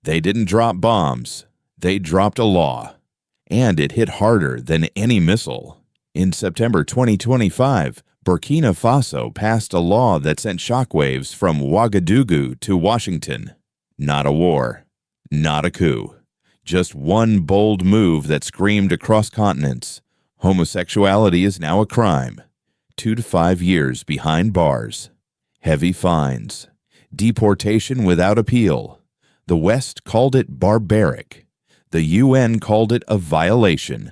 They didn't drop bombs. They dropped a law. And it hit harder than any missile. In September 2025, Burkina Faso passed a law that sent shockwaves from Ouagadougou to Washington. Not a war. Not a coup. Just one bold move that screamed across continents. Homosexuality is now a crime. 2 to 5 years behind bars. Heavy fines. Deportation without appeal. The West called it barbaric. The UN called it a violation.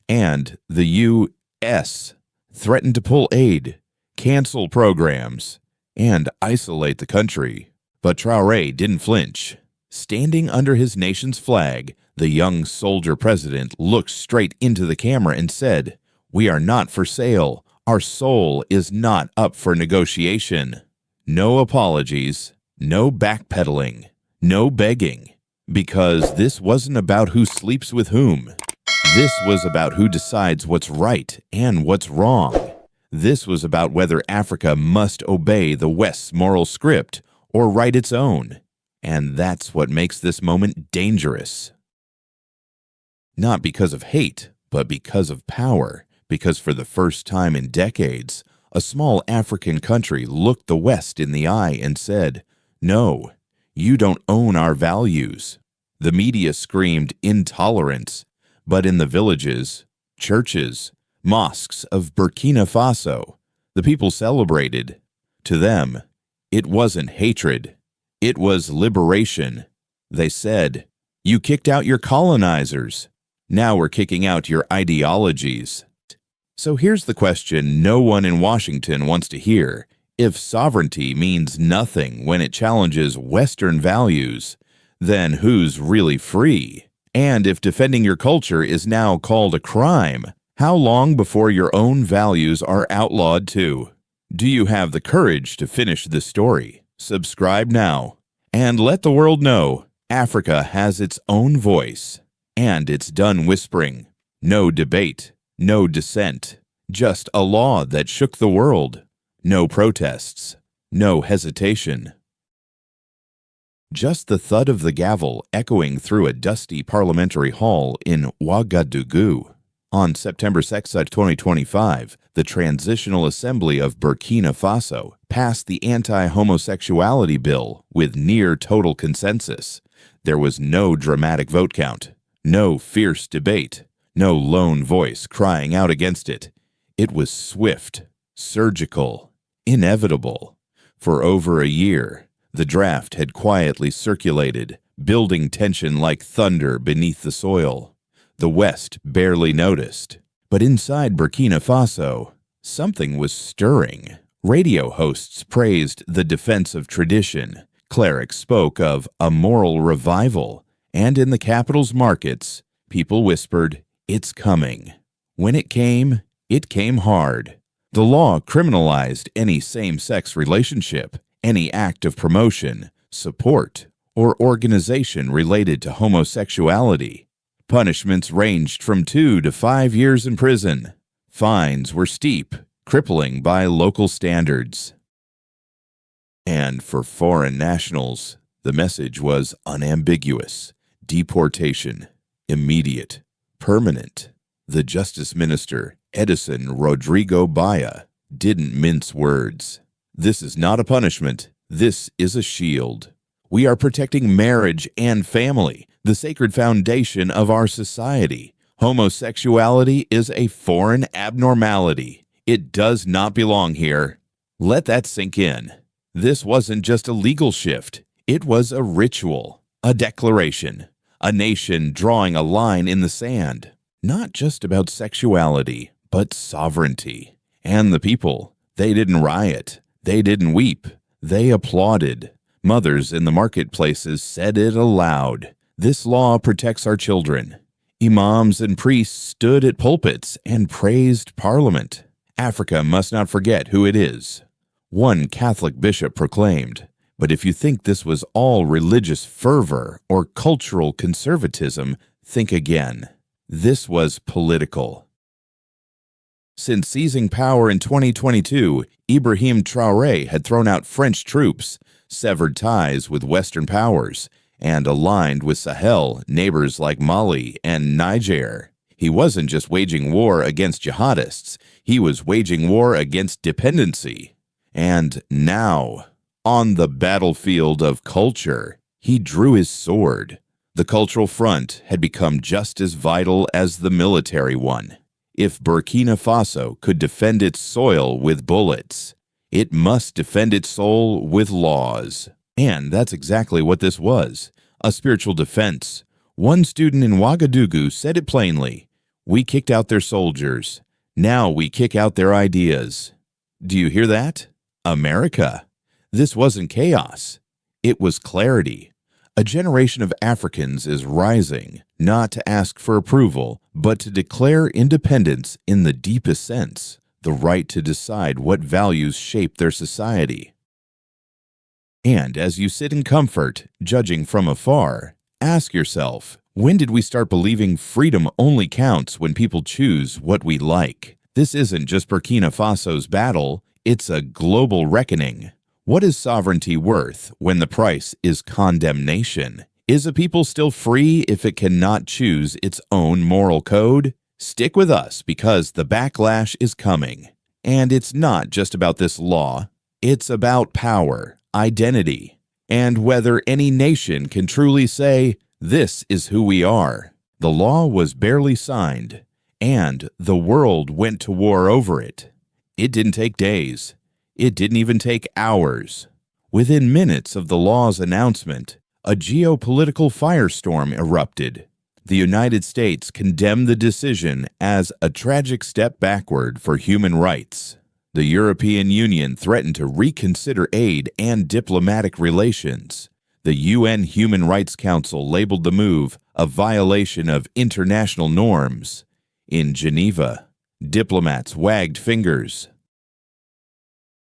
And the U.S. threatened to pull aid, cancel programs, and isolate the country. But Traoré didn't flinch. Standing under his nation's flag, the young soldier president looked straight into the camera and said, "We are not for sale. Our soul is not up for negotiation." No apologies, no backpedaling, no begging, because this wasn't about who sleeps with whom. This was about who decides what's right and what's wrong. This was about whether Africa must obey the West's moral script or write its own. And that's what makes this moment dangerous. Not because of hate, but because of power. Because for the first time in decades, a small African country looked the West in the eye and said, "No, you don't own our values." The media screamed intolerance, but in the villages, churches, mosques of Burkina Faso, the people celebrated. To them, it wasn't hatred. It was liberation. They said, "You kicked out your colonizers. Now we're kicking out your ideologies." So here's the question no one in Washington wants to hear. If sovereignty means nothing when it challenges Western values, then who's really free? And if defending your culture is now called a crime, how long before your own values are outlawed too? Do you have the courage to finish this story? Subscribe now. And let the world know Africa has its own voice. And it's done whispering. No debate. No dissent, just a law that shook the world. No protests, no hesitation. Just the thud of the gavel echoing through a dusty parliamentary hall in Ouagadougou. On September 6, 2025, the Transitional Assembly of Burkina Faso passed the anti-homosexuality bill with near-total consensus. There was no dramatic vote count, no fierce debate. No lone voice crying out against it. It was swift, surgical, inevitable. For over a year, the draft had quietly circulated, building tension like thunder beneath the soil. The West barely noticed. But inside Burkina Faso, something was stirring. Radio hosts praised the defense of tradition. Clerics spoke of a moral revival. And in the capital's markets, people whispered, "It's coming." When it came hard. The law criminalized any same-sex relationship, any act of promotion, support, or organization related to homosexuality. Punishments ranged from 2 to 5 years in prison. Fines were steep, crippling by local standards. And for foreign nationals, the message was unambiguous. Deportation, immediate. Permanent. The Justice Minister, Edison Rodrigo Baya, didn't mince words. This is not a punishment. This is a shield. We are protecting marriage and family, the sacred foundation of our society. Homosexuality is a foreign abnormality. It does not belong here. Let that sink in. This wasn't just a legal shift. It was a ritual, a declaration. A nation drawing a line in the sand, not just about sexuality, but sovereignty. And the people, they didn't riot, they didn't weep, they applauded. Mothers in the marketplaces said it aloud. This law protects our children. Imams and priests stood at pulpits and praised Parliament. Africa must not forget who it is. One Catholic bishop proclaimed, "But if you think this was all religious fervor or cultural conservatism, think again. This was political." Since seizing power in 2022, Ibrahim Traoré had thrown out French troops, severed ties with Western powers, and aligned with Sahel neighbors like Mali and Niger. He wasn't just waging war against jihadists, he was waging war against dependency. And now, on the battlefield of culture, he drew his sword. The cultural front had become just as vital as the military one. If Burkina Faso could defend its soil with bullets, it must defend its soul with laws. And that's exactly what this was, a spiritual defense. One student in Ouagadougou said it plainly, "We kicked out their soldiers. Now we kick out their ideas." Do you hear that? America. This wasn't chaos. It was clarity. A generation of Africans is rising, not to ask for approval, but to declare independence in the deepest sense, the right to decide what values shape their society. And as you sit in comfort, judging from afar, ask yourself, when did we start believing freedom only counts when people choose what we like? This isn't just Burkina Faso's battle, it's a global reckoning. What is sovereignty worth when the price is condemnation? Is a people still free if it cannot choose its own moral code? Stick with us because the backlash is coming. And it's not just about this law. It's about power, identity, and whether any nation can truly say, "This is who we are." The law was barely signed, and the world went to war over it. It didn't take days. It didn't even take hours. Within minutes of the law's announcement, a geopolitical firestorm erupted. The United States condemned the decision as a tragic step backward for human rights. The European Union threatened to reconsider aid and diplomatic relations. The UN Human Rights Council labeled the move a violation of international norms. In Geneva, diplomats wagged fingers.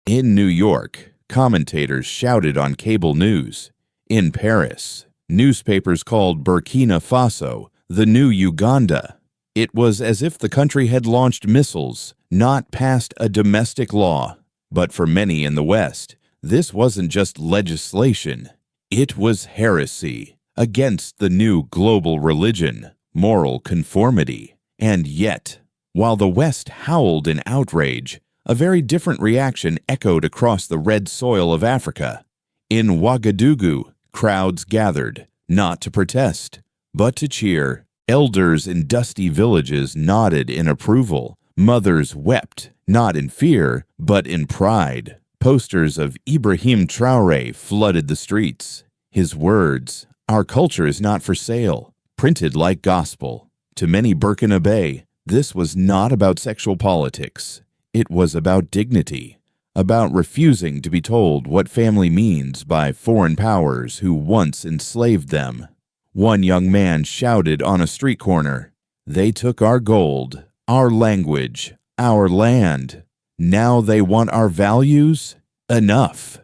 In New York, commentators shouted on cable news. In Paris, newspapers called Burkina Faso the new Uganda. It was as if the country had launched missiles, not passed a domestic law. But for many in the West, this wasn't just legislation. It was heresy against the new global religion, moral conformity. And yet, while the West howled in outrage, a very different reaction echoed across the red soil of Africa. In Ouagadougou, crowds gathered, not to protest, but to cheer. Elders in dusty villages nodded in approval. Mothers wept, not in fear, but in pride. Posters of Ibrahim Traoré flooded the streets. His words, "Our culture is not for sale," printed like gospel. To many Burkinabe, this was not about sexual politics. It was about dignity, about refusing to be told what family means by foreign powers who once enslaved them. One young man shouted on a street corner, "They took our gold, our language, our land. Now they want our values? Enough."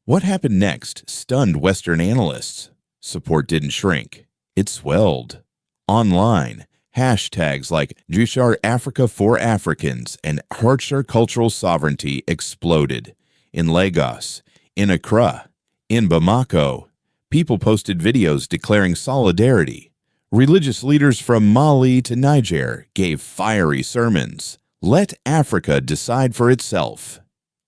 What happened next stunned Western analysts. Support didn't shrink. It swelled. Online, hashtags like Jushar Africa for Africans and Harsher Cultural Sovereignty exploded. In Lagos, in Accra, in Bamako, people posted videos declaring solidarity. Religious leaders from Mali to Niger gave fiery sermons. Let Africa decide for itself.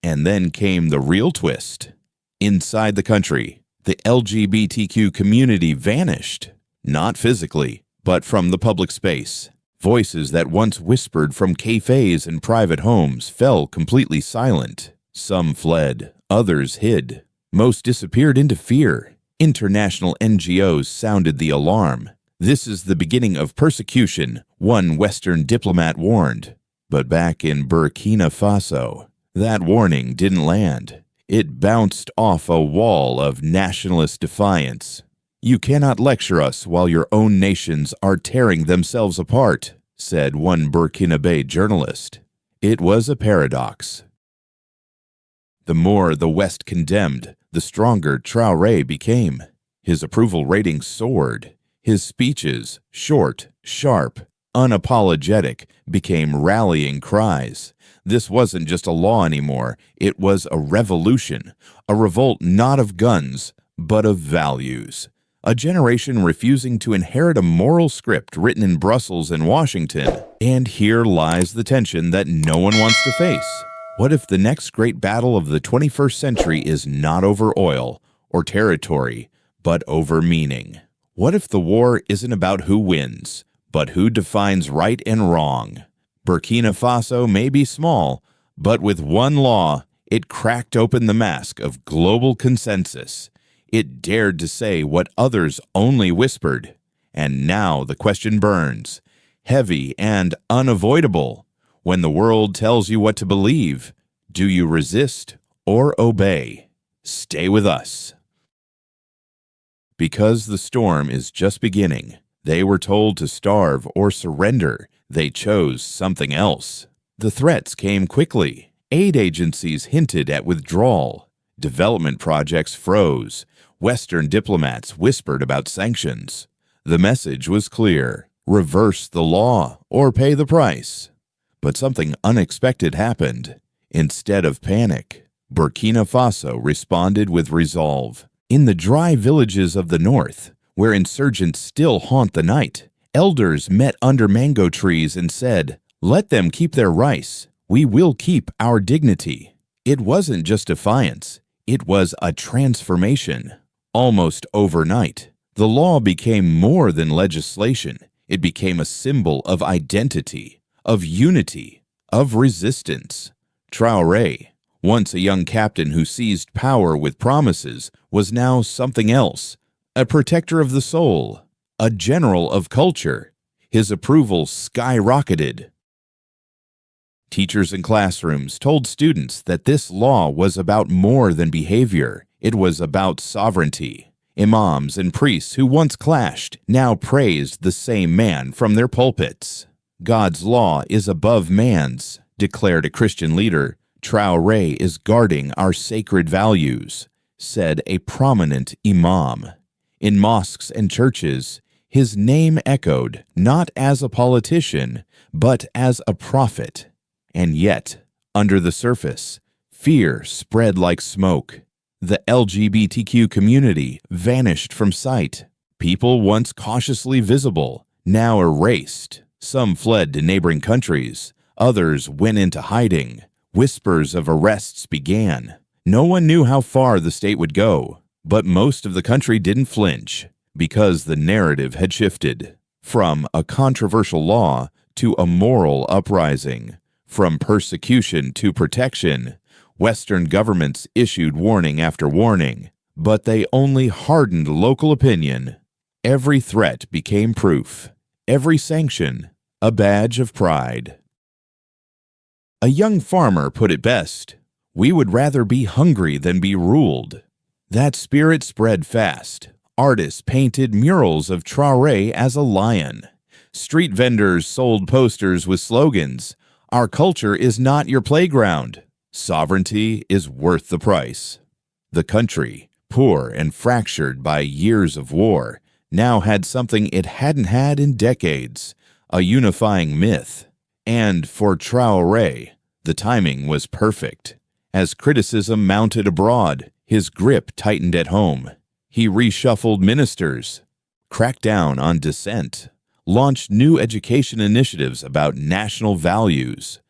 And then came the real twist. Inside the country, the LGBTQ community vanished. Not physically, but from the public space. Voices that once whispered from cafes and private homes fell completely silent. Some fled, others hid. Most disappeared into fear. International NGOs sounded the alarm. This is the beginning of persecution, one Western diplomat warned. But back in Burkina Faso, that warning didn't land. It bounced off a wall of nationalist defiance. "You cannot lecture us while your own nations are tearing themselves apart," said one Burkinabe journalist. It was a paradox. The more the West condemned, the stronger Traoré became. His approval rating soared. His speeches, short, sharp, unapologetic, became rallying cries. This wasn't just a law anymore. It was a revolution, a revolt not of guns, but of values. A generation refusing to inherit a moral script written in Brussels and Washington. And here lies the tension that no one wants to face. What if the next great battle of the 21st century is not over oil or territory, but over meaning? What if the war isn't about who wins, but who defines right and wrong? Burkina Faso may be small, but with one law, it cracked open the mask of global consensus. It dared to say what others only whispered. And now the question burns, heavy and unavoidable. When the world tells you what to believe, do you resist or obey? Stay with us. Because the storm is just beginning, they were told to starve or surrender. They chose something else. The threats came quickly. Aid agencies hinted at withdrawal. Development projects froze. Western diplomats whispered about sanctions. The message was clear: reverse the law or pay the price. But something unexpected happened. Instead of panic, Burkina Faso responded with resolve. In the dry villages of the north, where insurgents still haunt the night, elders met under mango trees and said, "Let them keep their rice. We will keep our dignity." It wasn't just defiance. It was a transformation. Almost overnight, the law became more than legislation. It became a symbol of identity, of unity, of resistance. Traoré, once a young captain who seized power with promises, was now something else, a protector of the soul, a general of culture. His approval skyrocketed. Teachers in classrooms told students that this law was about more than behavior. It was about sovereignty. Imams and priests who once clashed now praised the same man from their pulpits. God's law is above man's, declared a Christian leader. Traoré is guarding our sacred values, said a prominent imam. In mosques and churches, his name echoed not as a politician, but as a prophet. And yet, under the surface, fear spread like smoke. The LGBTQ community vanished from sight. People once cautiously visible, now erased. Some fled to neighboring countries. Others went into hiding. Whispers of arrests began. No one knew how far the state would go, but most of the country didn't flinch because the narrative had shifted from a controversial law to a moral uprising, from persecution to protection. Western governments issued warning after warning, but they only hardened local opinion. Every threat became proof, every sanction a badge of pride. A young farmer put it best: "We would rather be hungry than be ruled." That spirit spread fast. Artists painted murals of Traoré as a lion. Street vendors sold posters with slogans: "Our culture is not your playground. Sovereignty is worth the price." The country, poor and fractured by years of war, now had something it hadn't had in decades: a unifying myth. And for Traoré, the timing was perfect. As criticism mounted abroad, his grip tightened at home. He reshuffled ministers, cracked down on dissent, launched new education initiatives about national values.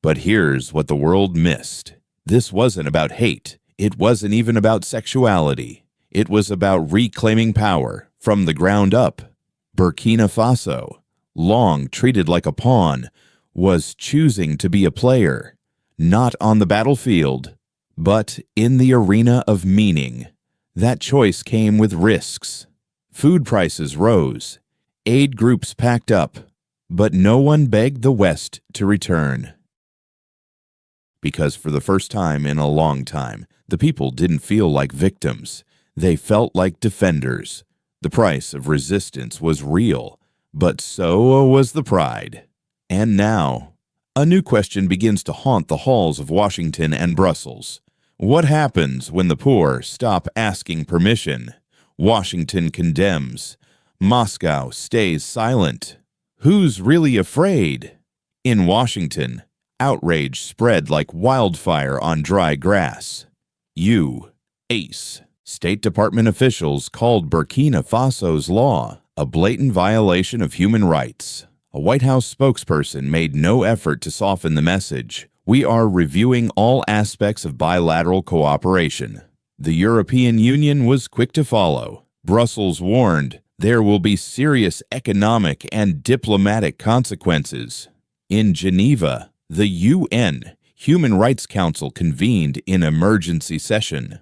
But here's what the world missed. This wasn't about hate. It wasn't even about sexuality. It was about reclaiming power from the ground up. Burkina Faso, long treated like a pawn, was choosing to be a player, not on the battlefield, but in the arena of meaning. That choice came with risks. Food prices rose. Aid groups packed up, but no one begged the West to return. Because for the first time in a long time, the people didn't feel like victims. They felt like defenders. The price of resistance was real, but so was the pride. And now, a new question begins to haunt the halls of Washington and Brussels. What happens when the poor stop asking permission? Washington condemns. Moscow stays silent. Who's really afraid? In Washington, outrage spread like wildfire on dry grass. You, Ace, State Department officials called Burkina Faso's law a blatant violation of human rights. A White House spokesperson made no effort to soften the message. We are reviewing all aspects of bilateral cooperation. The European Union was quick to follow. Brussels warned there will be serious economic and diplomatic consequences. In Geneva, the UN Human Rights Council convened in emergency session.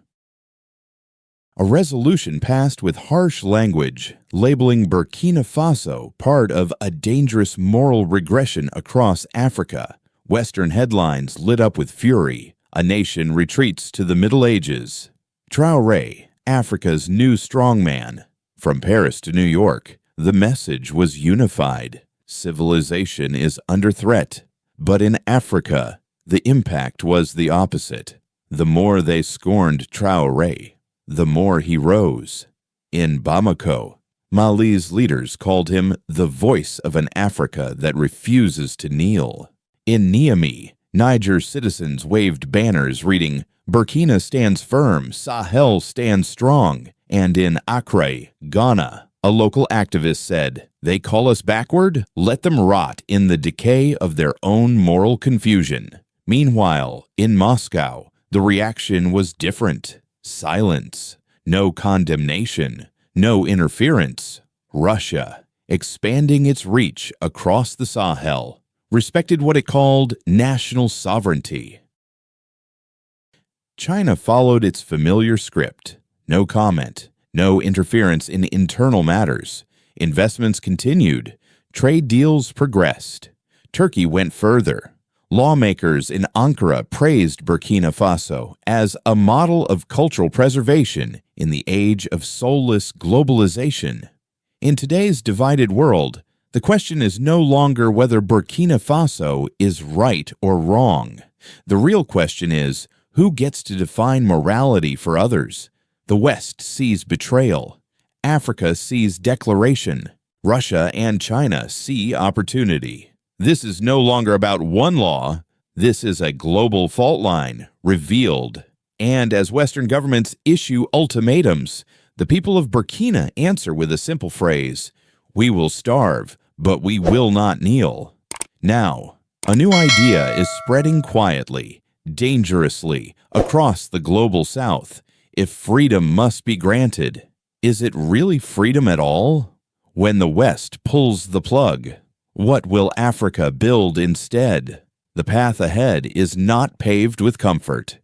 A resolution passed with harsh language, labeling Burkina Faso part of a dangerous moral regression across Africa. Western headlines lit up with fury. A nation retreats to the Middle Ages. Traoré, Africa's new strongman. From Paris to New York, the message was unified. Civilization is under threat. But in Africa, the impact was the opposite. The more they scorned Traoré, the more he rose. In Bamako, Mali's leaders called him the voice of an Africa that refuses to kneel. In Niamey, Niger's citizens waved banners reading, "Burkina stands firm, Sahel stands strong." And in Accra, Ghana, a local activist said, "They call us backward? Let them rot in the decay of their own moral confusion." Meanwhile, in Moscow, the reaction was different. Silence, no condemnation, no interference. Russia, expanding its reach across the Sahel, respected what it called national sovereignty. China followed its familiar script. No comment, no interference in internal matters. Investments continued. Trade deals progressed. Turkey went further. Lawmakers in Ankara praised Burkina Faso as a model of cultural preservation in the age of soulless globalization. In today's divided world, the question is no longer whether Burkina Faso is right or wrong. The real question is, who gets to define morality for others? The West sees betrayal. Africa sees declaration. Russia and China see opportunity. This is no longer about one law. This is a global fault line, revealed. And as Western governments issue ultimatums, the people of Burkina answer with a simple phrase, "We will starve, but we will not kneel." Now, a new idea is spreading quietly, dangerously, across the global South. If freedom must be granted, is it really freedom at all? When the West pulls the plug, what will Africa build instead? The path ahead is not paved with comfort.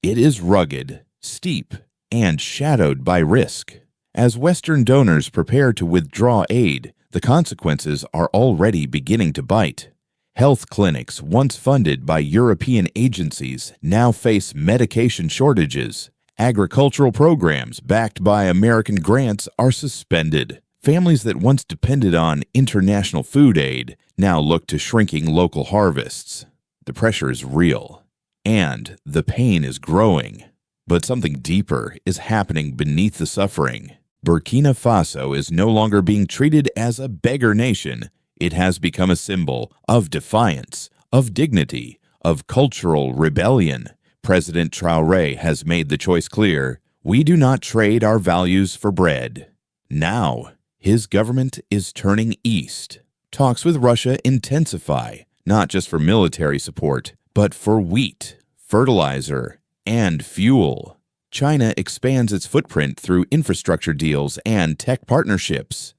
It is rugged, steep, and shadowed by risk. As Western donors prepare to withdraw aid, the consequences are already beginning to bite. Health clinics once funded by European agencies now face medication shortages. Agricultural programs backed by American grants are suspended. Families that once depended on international food aid now look to shrinking local harvests. The pressure is real, and the pain is growing. But something deeper is happening beneath the suffering. Burkina Faso is no longer being treated as a beggar nation. It has become a symbol of defiance, of dignity, of cultural rebellion. President Traoré has made the choice clear. We do not trade our values for bread. Now, his government is turning east. Talks with Russia intensify, not just for military support, but for wheat, fertilizer, and fuel. China expands its footprint through infrastructure deals and tech partnerships.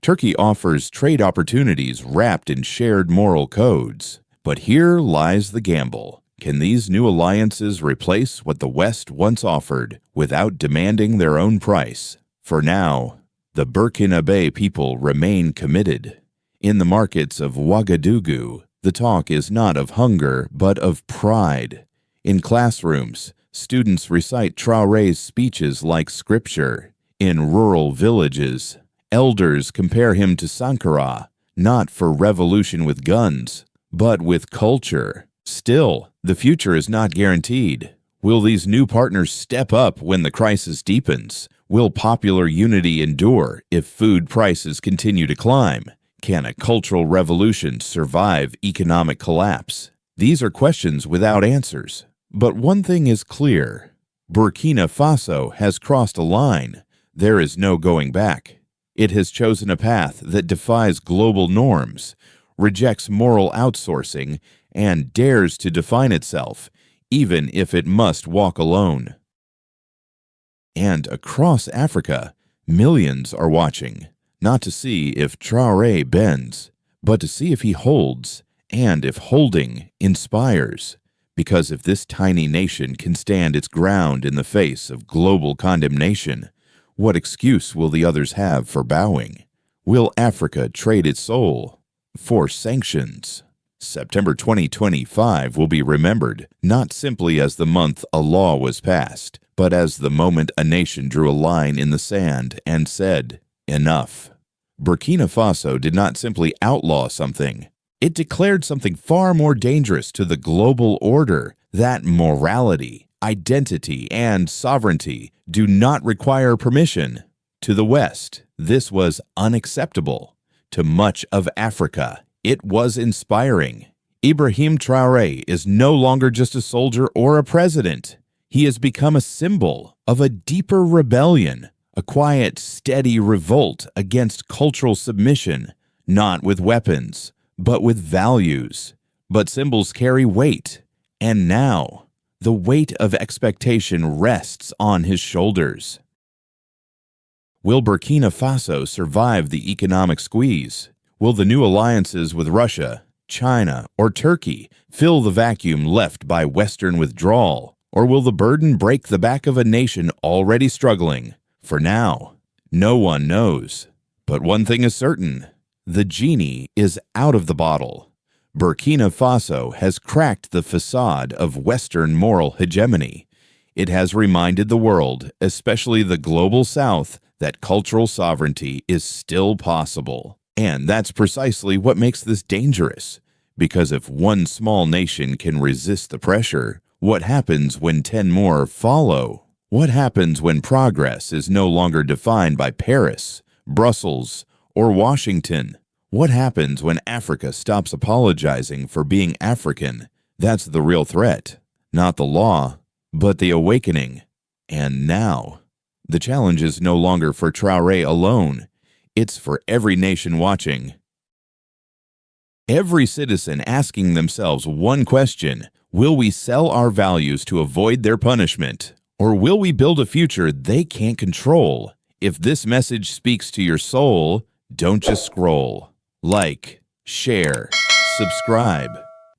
Turkey offers trade opportunities wrapped in shared moral codes. But here lies the gamble. Can these new alliances replace what the West once offered without demanding their own price? For now, the Burkinabe people remain committed. In the markets of Ouagadougou, the talk is not of hunger, but of pride. In classrooms, students recite Traoré's speeches like scripture. In rural villages, elders compare him to Sankara, not for revolution with guns, but with culture. Still, the future is not guaranteed. Will these new partners step up when the crisis deepens? Will popular unity endure if food prices continue to climb? Can a cultural revolution survive economic collapse? These are questions without answers. But one thing is clear. Burkina Faso has crossed a line. There is no going back. It has chosen a path that defies global norms, rejects moral outsourcing, and dares to define itself, even if it must walk alone. And across Africa, millions are watching, not to see if Traoré bends, but to see if he holds, and if holding inspires. Because if this tiny nation can stand its ground in the face of global condemnation, what excuse will the others have for bowing? Will Africa trade its soul for sanctions? September 2025 will be remembered not simply as the month a law was passed, but as the moment a nation drew a line in the sand and said, "Enough." Burkina Faso did not simply outlaw something. It declared something far more dangerous to the global order, that morality, identity, and sovereignty do not require permission. To the West, this was unacceptable. To much of Africa, it was inspiring. Ibrahim Traoré is no longer just a soldier or a president. He has become a symbol of a deeper rebellion, a quiet, steady revolt against cultural submission, not with weapons, but with values. But symbols carry weight, and now the weight of expectation rests on his shoulders. Will Burkina Faso survive the economic squeeze? Will the new alliances with Russia, China, or Turkey fill the vacuum left by Western withdrawal? Or will the burden break the back of a nation already struggling? For now, no one knows. But one thing is certain. The genie is out of the bottle. Burkina Faso has cracked the facade of Western moral hegemony. It has reminded the world, especially the global South, that cultural sovereignty is still possible. And that's precisely what makes this dangerous. Because if one small nation can resist the pressure, what happens when 10 more follow? What happens when progress is no longer defined by Paris, Brussels, or Washington? What happens when Africa stops apologizing for being African? That's the real threat, not the law, but the awakening. And now, the challenge is no longer for Traoré alone. It's for every nation watching. Every citizen asking themselves one question: will we sell our values to avoid their punishment? Or will we build a future they can't control? If this message speaks to your soul, don't just scroll. Like, share, subscribe.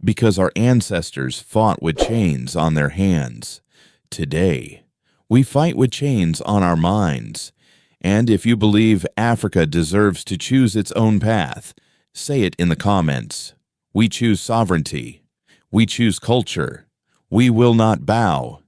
Because our ancestors fought with chains on their hands. Today, we fight with chains on our minds. And if you believe Africa deserves to choose its own path, say it in the comments. We choose sovereignty. We choose culture. We will not bow.